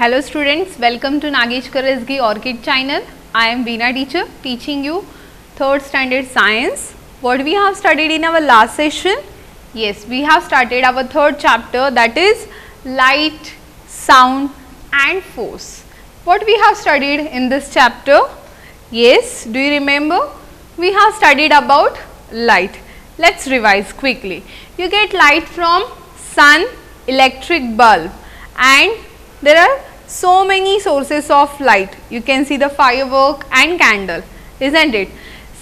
Hello students, welcome to Nagesh Karasgi Orchid channel. I am Veena teacher teaching you 3rd standard science. What we have studied in our last session? Yes, we have started our 3rd chapter, that is light, sound and force. What we have studied in this chapter? Yes, do you remember? We have studied about light. Let's revise quickly. You get light from sun, electric bulb, and there are so many sources of light. You can see the firework and candle, isn't it?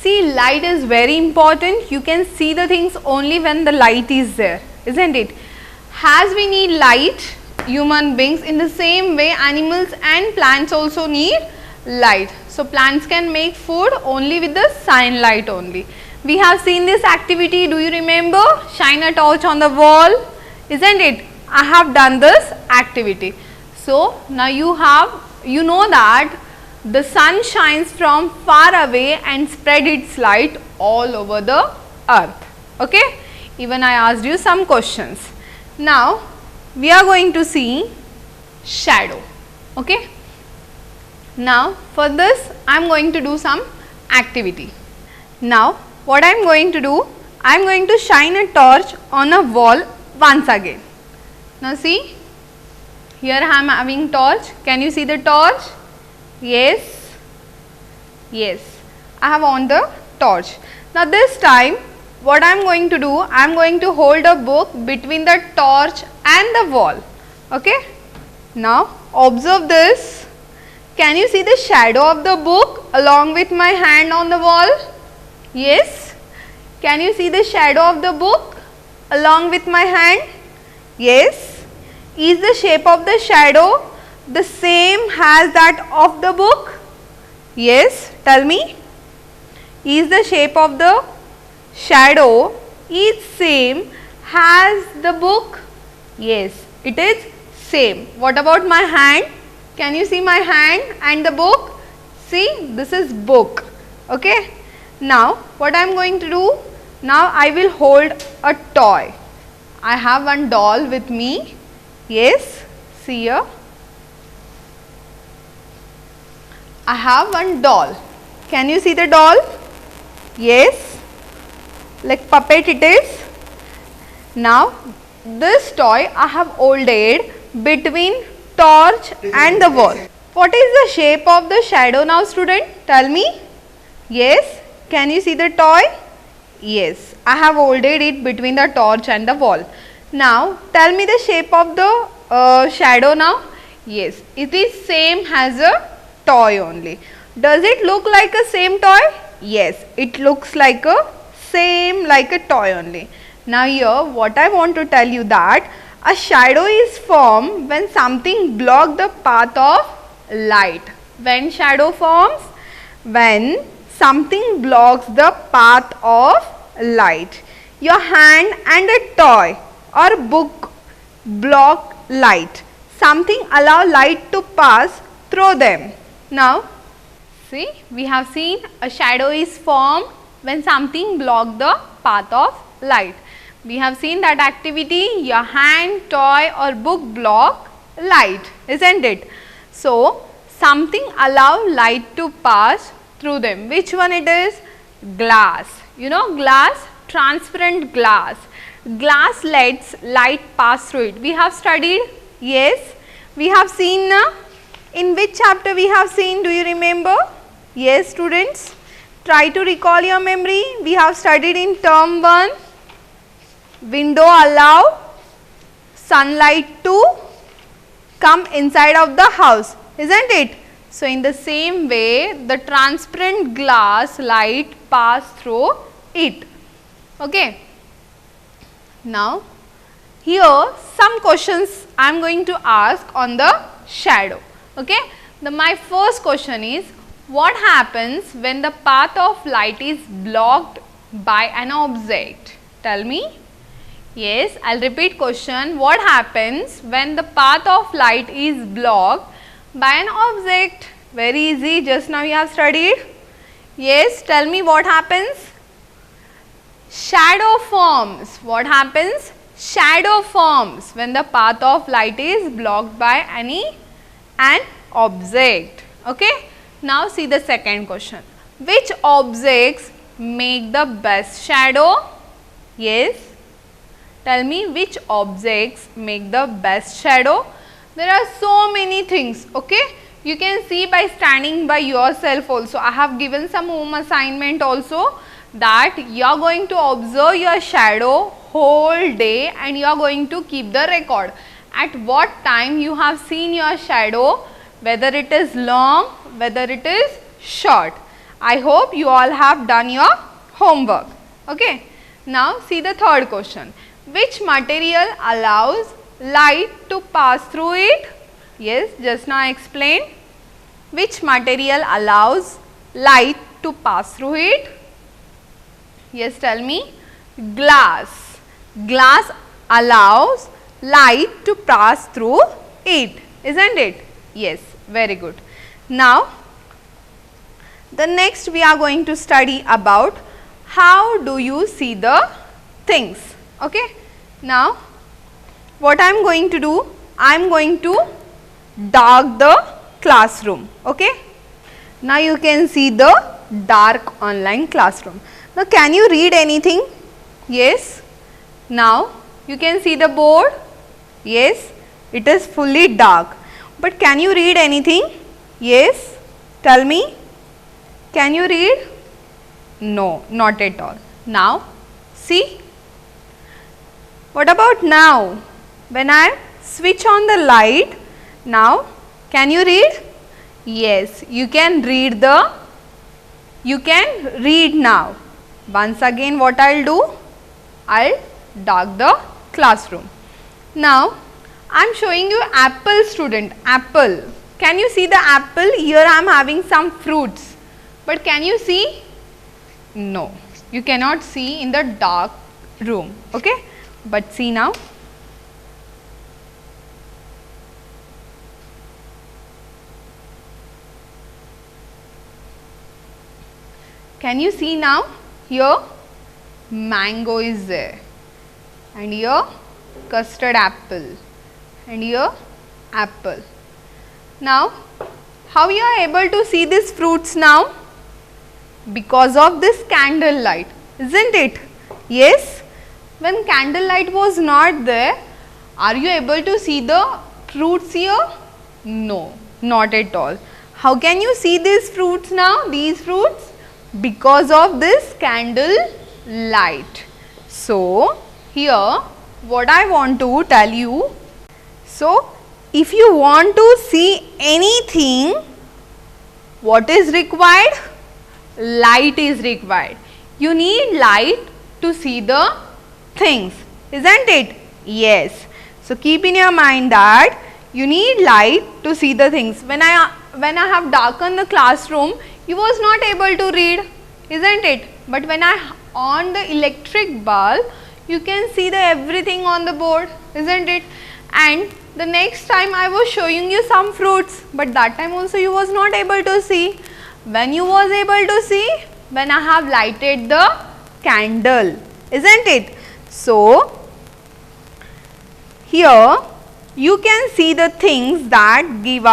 See, light is very important. You can see the things only when the light is there, isn't it? As we need light, human beings, in the same way animals and plants also need light. So plants can make food only with the sunlight only. We have seen this activity, do you remember? Shine a torch on the wall, isn't it? I have done this activity. So now you know that the sun shines from far away and spread its light all over the earth. Okay? Even I asked you some questions. Now we are going to see shadow. Okay? Now for this I am going to do some activity. Now what I am going to do, I am going to shine a torch on a wall once again. Now see, here I am having torch. Can you see the torch? Yes. Yes. I have on the torch. Now this time what I am going to do, I am going to hold a book between the torch and the wall. Okay. Now observe this. Can you see the shadow of the book along with my hand on the wall? Yes. Can you see the shadow of the book along with my hand? Yes. Is the shape of the shadow the same as that of the book? Yes. Tell me. Is the shape of the shadow is same as the book? Yes. It is same. What about my hand? Can you see my hand and the book? See, this is book. Okay. Now what I am going to do? Now I will hold a toy. I have one doll with me. Yes, see here. I have one doll. Can you see the doll? Yes, like puppet it is. Now this toy I have holded between torch and the wall. What is the shape of the shadow now, student? Tell me. Yes, can you see the toy? Yes, I have holded it between the torch and the wall. Now tell me the shape of the shadow now. Yes, it is same as a toy only. Does it look like a same toy? Yes, it looks like a same like a toy only. Now here what I want to tell you that a shadow is formed when something blocks the path of light. When shadow forms? When something blocks the path of light. Your hand and a toy or book block light. Something allow light to pass through them. Now see, we have seen a shadow is formed when something block the path of light. We have seen that activity, your hand, toy or book block light, isn't it? So something allow light to pass through them. Which one it is? Glass. You know glass, transparent glass. Glass lets light pass through it. We have studied. Yes. We have seen now. In which chapter we have seen? Do you remember? Yes, students. Try to recall your memory. We have studied in term 1. Window allow sunlight to come inside of the house, isn't it? So in the same way, the transparent glass light pass through it. Okay. Now here some questions I am going to ask on the shadow. Okay. My first question is, what happens when the path of light is blocked by an object? Tell me. Yes, I will repeat question. What happens when the path of light is blocked by an object? Very easy, just now you have studied. Yes, tell me what happens. Shadow forms. What happens? Shadow forms when the path of light is blocked by any an object. Okay. Now see the second question. Which objects make the best shadow? Yes. Tell me which objects make the best shadow. There are so many things. Okay. You can see by standing by yourself also. I have given some home assignment also, that you are going to observe your shadow whole day and you are going to keep the record. At what time you have seen your shadow, whether it is long, whether it is short. I hope you all have done your homework. Okay. Now see the third question. Which material allows light to pass through it? Yes, just now I explained. Which material allows light to pass through it? Yes, tell me. Glass. Glass allows light to pass through it, isn't it? Yes, very good. Now, the next we are going to study about how do you see the things. Okay. Now, what I am going to do? I am going to dark the classroom. Okay. Now, you can see the dark online classroom. Now, can you read anything? Yes. Now, you can see the board. Yes. It is fully dark. But can you read anything? Yes. Tell me. Can you read? No, not at all. Now, see. What about now? When I switch on the light, now can you read? Yes, you can read now. Once again what I will do? I will dark the classroom. Now, I am showing you apple, student, apple. Can you see the apple? Here I am having some fruits. But can you see? No, you cannot see in the dark room. Okay. But see now. Can you see now? Here mango is there, and here custard apple, and here apple. Now, how you are able to see these fruits now? Because of this candle light, isn't it? Yes. When candle light was not there, are you able to see the fruits here? No, not at all. How can you see these fruits now? These fruits? Because of this candle light. So, here what I want to tell you. So, if you want to see anything, what is required? Light is required. You need light to see the things, isn't it? Yes. So, keep in your mind that you need light to see the things. When I have darkened the classroom, you was not able to read, isn't it? But when I on the electric bulb, you can see the everything on the board, isn't it? And the next time I was showing you some fruits, but that time also you was not able to see. When you was able to see? When I have lighted the candle, isn't it? So, here you can see the things that give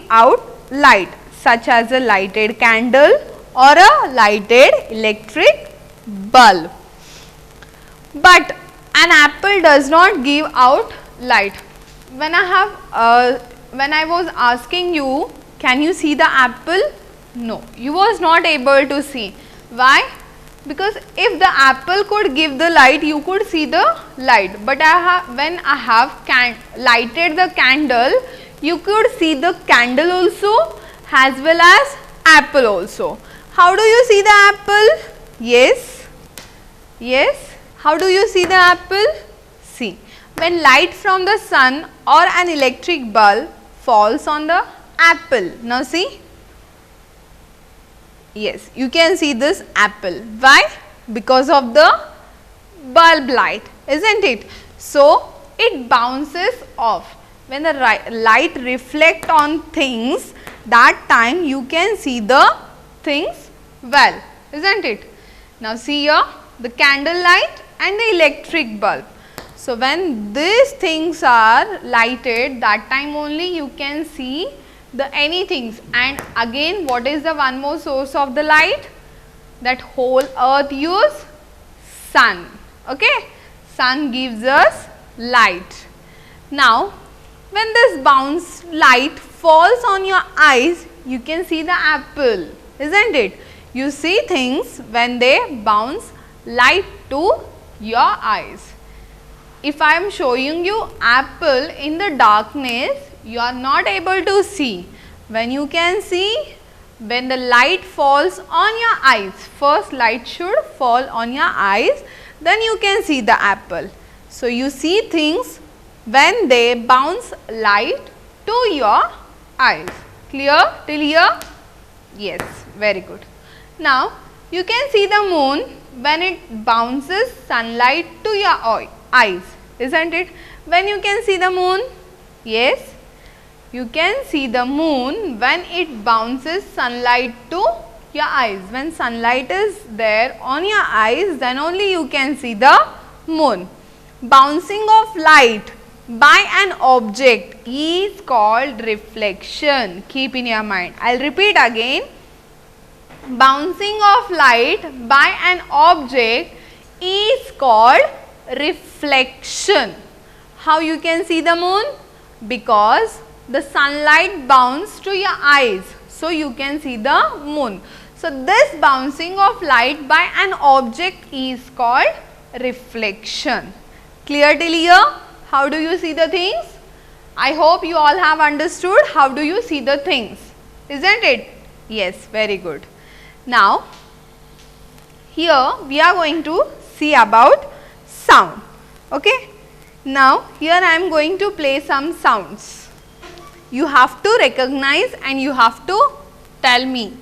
out light, such as a lighted candle or a lighted electric bulb. But an apple does not give out light. When I was asking you, can you see the apple? No, you was not able to see. Why? Because if the apple could give the light, you could see the light. But when I have lighted the candle, you could see the candle also as well as apple also. How do you see the apple? Yes. Yes. How do you see the apple? See, when light from the sun or an electric bulb falls on the apple. Now see. Yes, you can see this apple. Why? Because of the bulb light, isn't it? So, it bounces off. When the light reflects on things, that time you can see the things well, isn't it? Now, see here the candle light and the electric bulb. So when these things are lighted, that time only you can see the anything. And again, what is the one more source of the light? That whole earth use sun. Okay, sun gives us light. Now when this bounce light falls on your eyes, you can see the apple, isn't it? You see things when they bounce light to your eyes. If I am showing you apple in the darkness, you are not able to see. When you can see, when the light falls on your eyes, first light should fall on your eyes, then you can see the apple. So you see things when they bounce light to your eyes. Clear till here? Yes, very good. Now you can see the moon when it bounces sunlight to your eyes, isn't it? When you can see the moon? Yes, you can see the moon when it bounces sunlight to your eyes. When sunlight is there on your eyes, then only you can see the moon. Bouncing of light by an object is called reflection. Keep in your mind. I will repeat again. Bouncing of light by an object is called reflection. How you can see the moon? Because the sunlight bounces to your eyes, so you can see the moon. So this bouncing of light by an object is called reflection. Clear till here? How do you see the things? I hope you all have understood how do you see the things, isn't it? Yes, very good. Now here we are going to see about sound. Okay. Now here I am going to play some sounds. You have to recognize and you have to tell me.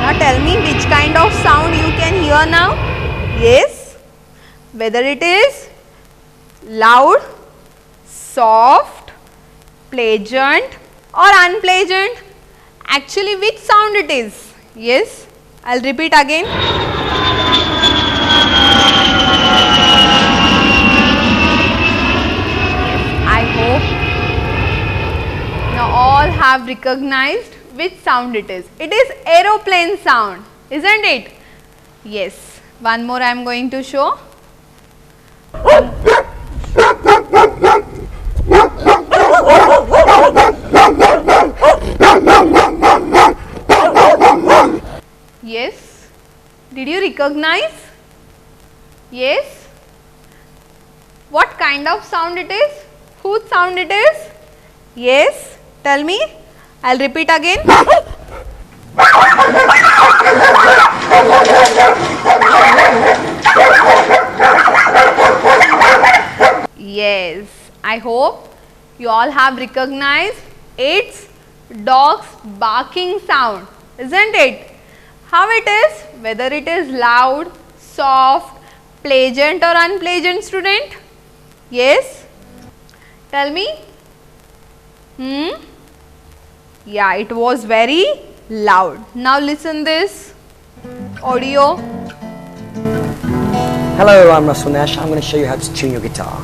Now tell me which kind of sound you can hear now. Yes, whether it is loud, soft, pleasant or unpleasant. Actually, which sound it is? Yes, I will repeat again. I hope now all have recognized which sound it is. It is aeroplane sound, isn't it? Yes. One more I am going to show. Yes. Did you recognize? Yes. What kind of sound it is? Whose sound it is? Yes. Tell me. I will repeat again. Yes. I hope you all have recognized it's dog's barking sound, isn't it? How it is? Whether it is loud, soft, pleasant or unpleasant, student? Yes? Tell me. Yeah, it was very loud. Now listen this audio. Hello, I'm Russell Nash. I'm going to show you how to tune your guitar.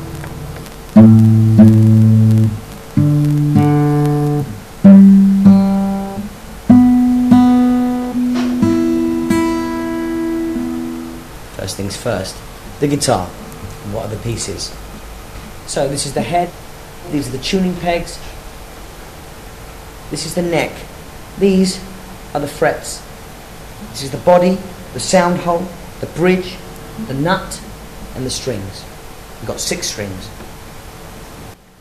First things first, the guitar. What are the pieces? So this is the head, these are the tuning pegs, this is the neck, these are the frets, this is the body, the sound hole, the bridge, the nut and the strings. We've got 6 strings.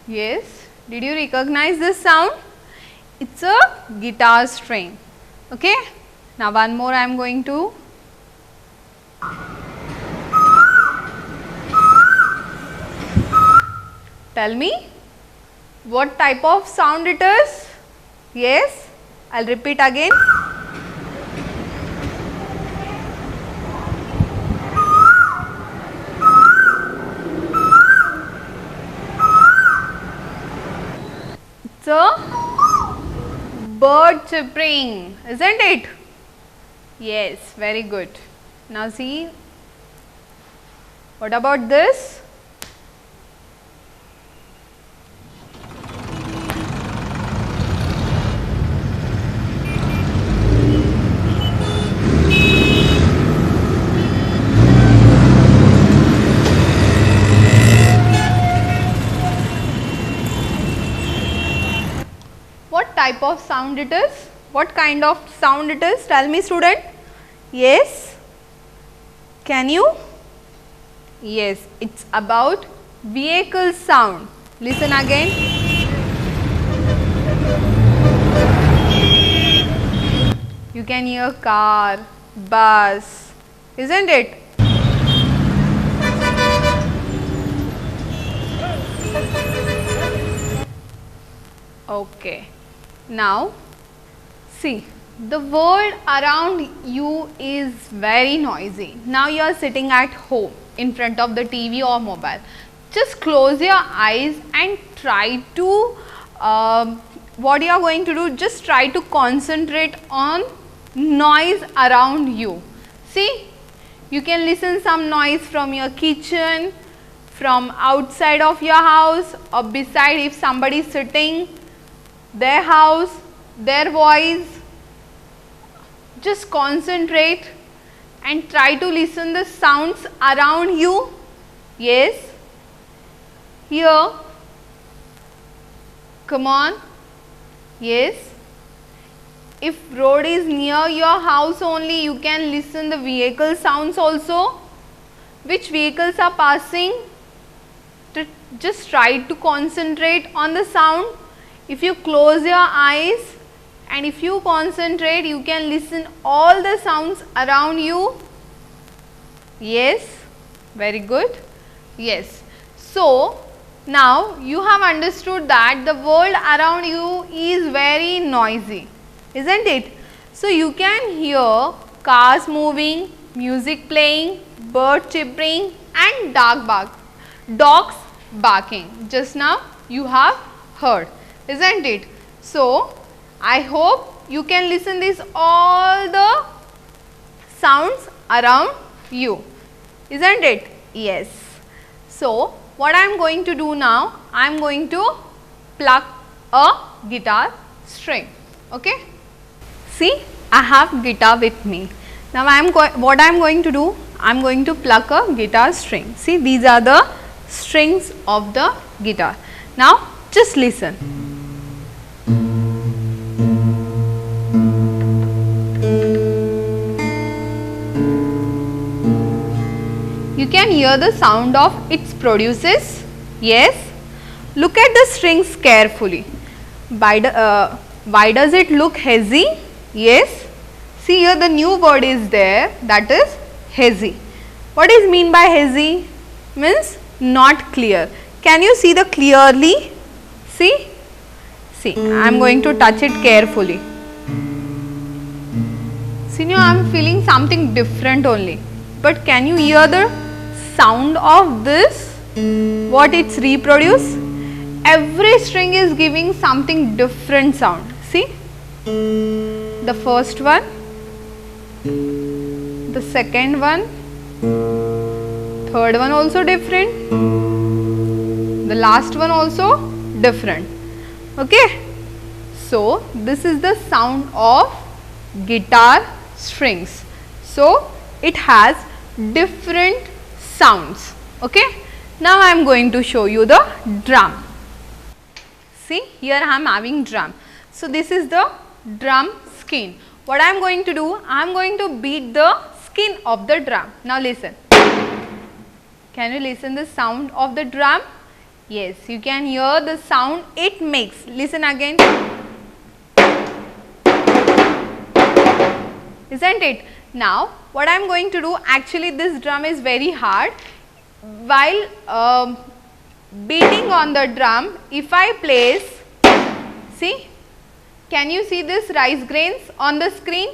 Yes, did you recognize this sound? It's a guitar string. Okay, now one more I am going to. Tell me what type of sound it is? Yes, I will repeat again. a bird chirping, isn't it? Yes, very good. Now see, what about this? What type of sound it is? What kind of sound it is? Tell me, student. Yes. Can you? Yes, it's about vehicle sound. Listen again. You can hear car, bus, isn't it? Okay. Now, see, the world around you is very noisy. Now you are sitting at home in front of the TV or mobile. Just close your eyes and try to, what you are going to do, just try to concentrate on noise around you. See, you can listen some noise from your kitchen, from outside of your house, or beside if somebody is sitting, their house, their voice. Just concentrate and try to listen the sounds around you. Yes. Here. Come on. Yes. If road is near your house only, you can listen the vehicle sounds also. Which vehicles are passing? Just try to concentrate on the sound. If you close your eyes and if you concentrate, you can listen all the sounds around you. Yes, very good. Yes. So, now you have understood that the world around you is very noisy, isn't it? So, you can hear cars moving, music playing, bird chirping and dogs barking. Just now you have heard, isn't it? So, I hope you can listen this all the sounds around you, isn't it? Yes. So, what I am going to do now, I am going to pluck a guitar string. Okay. See, I have guitar with me. Now, what I am going to do, I am going to pluck a guitar string. See, these are the strings of the guitar. Now, just listen. You can hear the sound of its produces. Yes. Look at the strings carefully. Why does it look hazy? Yes. See here the new word is there, that is hazy. What is mean by hazy? Means not clear. Can you see the clearly? See? See, I am going to touch it carefully. See now I am feeling something different only. But can you hear the sound of this? What it's reproduce? Every string is giving something different sound. See? The first one, the second one, third one also different, the last one also different. Okay. So, this is the sound of guitar strings. So, it has different sounds. Okay. Now, I am going to show you the drum. See, here I am having drum. So, this is the drum skin. What I am going to do, I am going to beat the skin of the drum. Now, listen. Can you listen the sound of the drum? Yes, you can hear the sound it makes. Listen again. Isn't it? Now, what I am going to do, actually this drum is very hard. While beating on the drum, if I place, see, can you see this rice grains on the screen,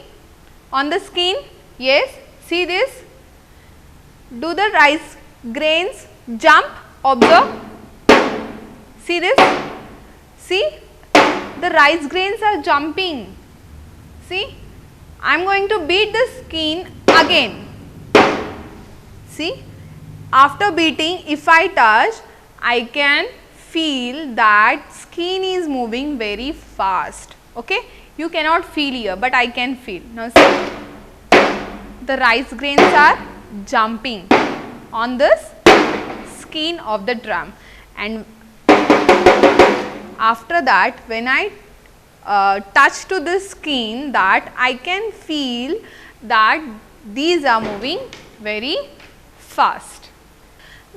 on the skin? Yes, see this? Do the rice grains jump? Observe. See this? See? The rice grains are jumping. See? I am going to beat the skin again. See, after beating, if I touch, I can feel that skin is moving very fast. Okay, you cannot feel here, but I can feel. Now see, the rice grains are jumping on this skin of the drum, and after that when I touch to the skin, that I can feel that these are moving very fast.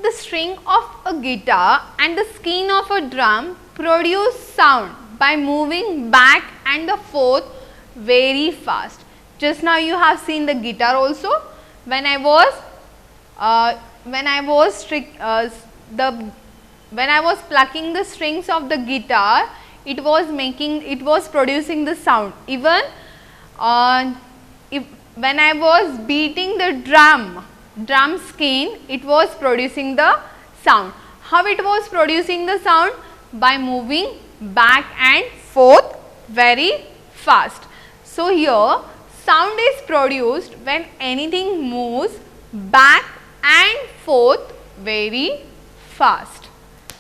The string of a guitar and the skin of a drum produce sound by moving back and forth very fast. Just now you have seen the guitar also. When I was plucking the strings of the guitar, it was producing the sound. Even when I was beating the drum skin, it was producing the sound. How it was producing the sound? By moving back and forth very fast. So here sound is produced when anything moves back and forth very fast.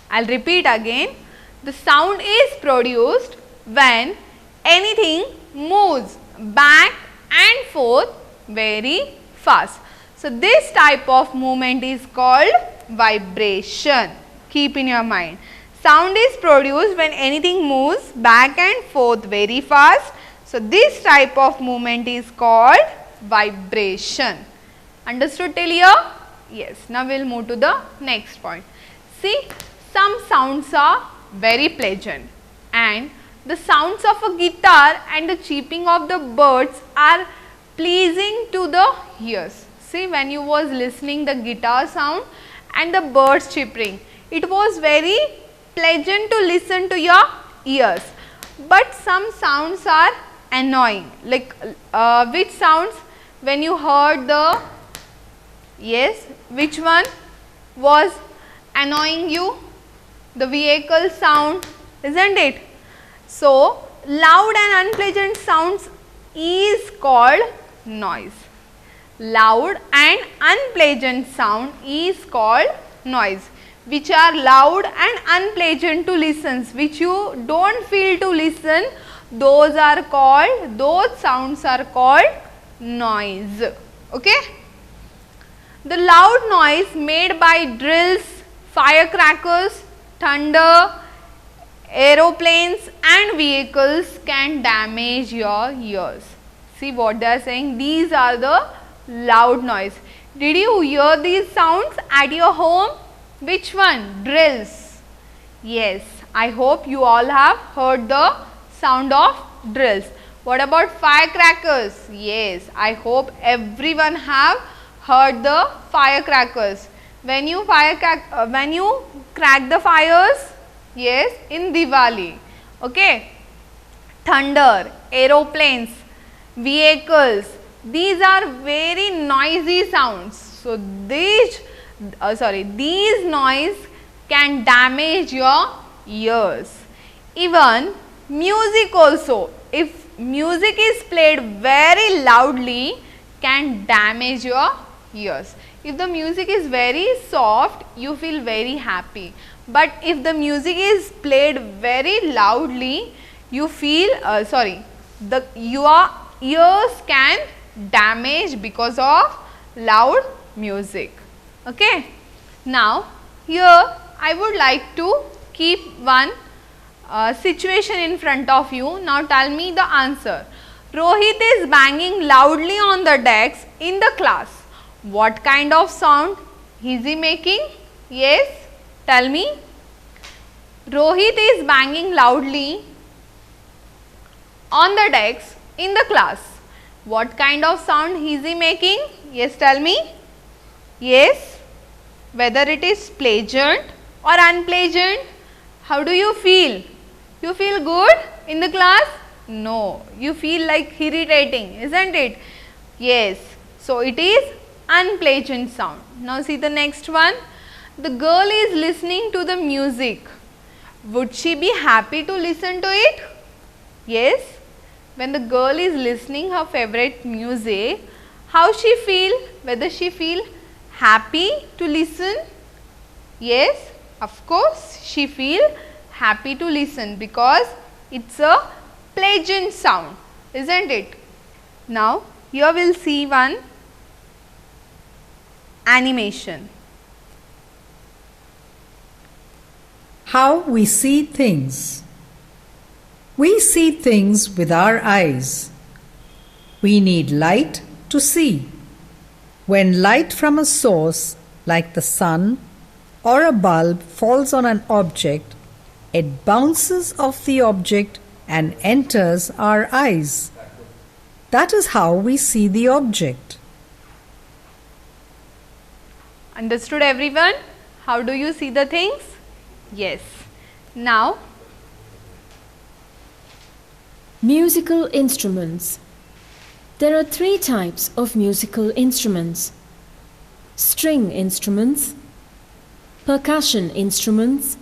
I will repeat again. The sound is produced when anything moves back and forth very fast. So this type of movement is called vibration. Keep in your mind. Sound is produced when anything moves back and forth very fast. So this type of movement is called vibration. Understood till here? Yes. Now we will move to the next point. See, some sounds are very pleasant, and the sounds of a guitar and the chirping of the birds are pleasing to the ears. See, when you was listening the guitar sound and the birds chirping, it was very pleasant to listen to your ears. But some sounds are annoying, like which sounds? When you heard the, yes, which one was annoying you? The vehicle sound, isn't it? So loud and unpleasant sounds is called noise. Loud and unpleasant sound is called noise. Which are loud and unpleasant to listen, which you don't feel to listen, those sounds are called noise. Okay? The loud noise made by drills, firecrackers, thunder, aeroplanes and vehicles can damage your ears. See what they are saying? These are the loud noise. Did you hear these sounds at your home? Which one? Drills. Yes, I hope you all have heard the sound of drills. What about firecrackers? Yes, I hope everyone have heard the firecrackers. When you crack the fires, yes, in Diwali. Okay. Thunder, aeroplanes, vehicles, these are very noisy sounds. So these noise can damage your ears. Even music also, if music is played very loudly, can damage your ears. If the music is very soft, you feel very happy. But if the music is played very loudly, you feel, your ears can damage because of loud music. Okay. Now, here I would like to keep one situation in front of you. Now, tell me the answer. Rohit is banging loudly on the decks in the class. What kind of sound is he making? Yes, tell me. Rohit is banging loudly on the decks in the class. What kind of sound is he making? Yes, tell me. Yes. Whether it is pleasant or unpleasant, how do you feel? You feel good in the class? No, you feel like irritating, isn't it? Yes, so it is unpleasant sound. Now see the next one. The girl is listening to the music. Would she be happy to listen to it? Yes. when the girl is listening her favorite music, how she feel? Whether she feel happy to listen? Yes, of course she feel happy to listen because it's a pleasant sound, isn't it? Now here we'll see one animation. How we see things. We see things with our eyes. We need light to see. When light from a source like the sun or a bulb falls on an object, it bounces off the object and enters our eyes. That is how we see the object. Understood everyone? How do you see the things? Yes. Now, musical instruments. There are 3 types of musical instruments: string instruments, percussion instruments,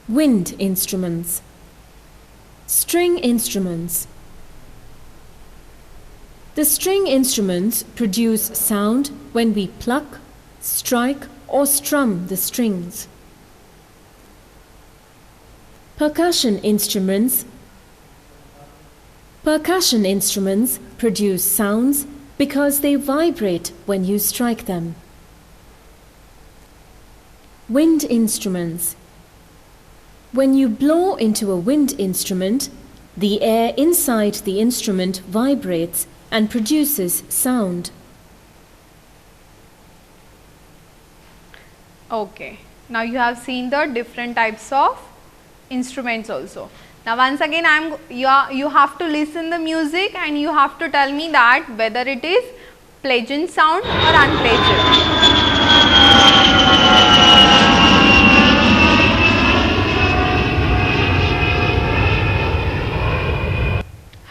wind instruments. String instruments. The string instruments produce sound when we pluck, strike or strum the strings. Percussion instruments. Percussion instruments produce sounds because they vibrate when you strike them. Wind instruments. When you blow into a wind instrument, the air inside the instrument vibrates and produces sound. okay. Now you have seen the different types of instruments also. Now once again you have to listen the music and you have to tell me that whether it is pleasant sound or unpleasant.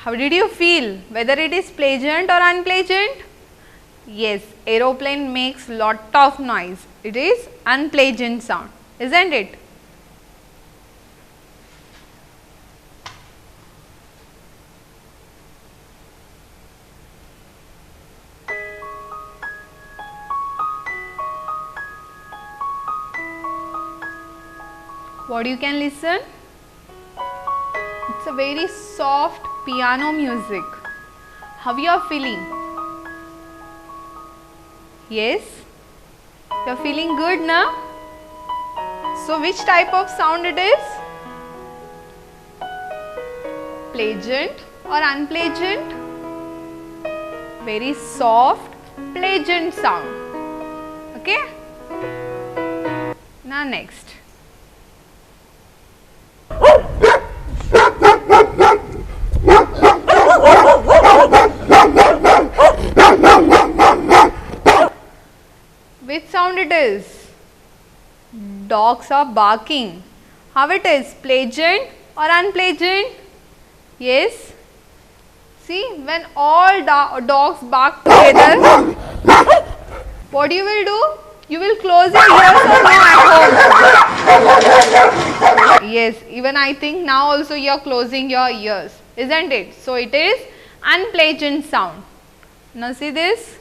How did you feel? Whether it is pleasant or unpleasant? Yes, aeroplane makes lot of noise. It is unpleasant sound, isn't it? What you can listen? It's a very soft piano music. How you are feeling? Yes? You are feeling good now? So which type of sound it is? Pleasant or unpleasant? Very soft, pleasant sound. Okay? Now next. Which sound it is? Dogs are barking. How it is? Pleasant or unpleasant? Yes? See, when all dogs bark together, what you will do? You will close your ears or no at home? Yes, even I think now also you are closing your ears, isn't it? So it is unpleasant sound. Now see this.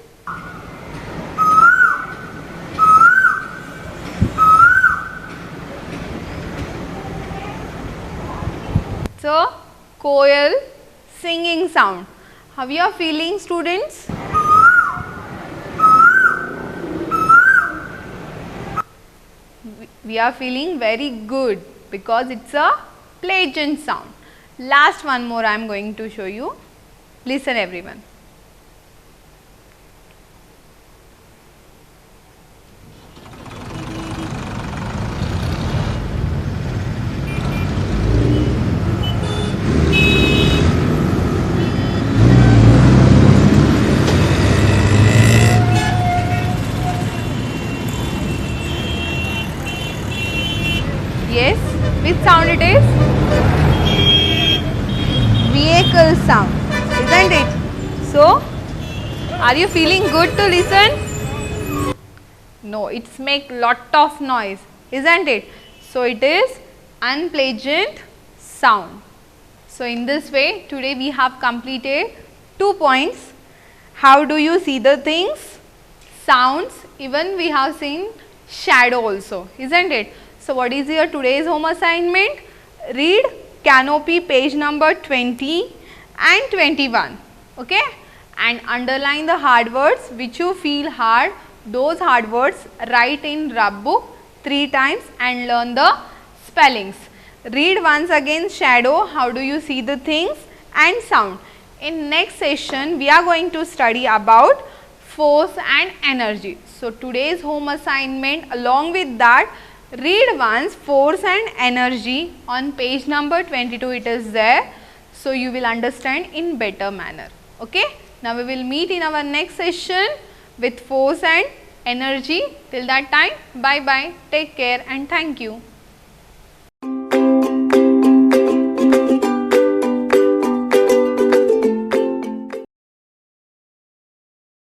So, koel singing sound. How you are feeling, students? We are feeling very good because it's a pleasant sound. Last one more I am going to show you. Listen everyone. Yes, which sound it is? Vehicle sound, isn't it? So, are you feeling good to listen? No, it's make lot of noise, isn't it? So, it is unpleasant sound. So in this way, today we have completed 2 points. How do you see the things? Sounds, even we have seen shadow also, isn't it? So what is your today's home assignment? Read Canopy page number 20 and 21, okay? And underline the hard words which you feel hard. Those hard words write in rub book 3 times and learn the spellings. Read once again shadow, how do you see the things, and sound. In next session we are going to study about force and energy. So today's home assignment, along with that, read once force and energy on page number 22, it is there. So you will understand in better manner, okay. Now we will meet in our next session with force and energy. Till that time, bye bye, take care and thank you.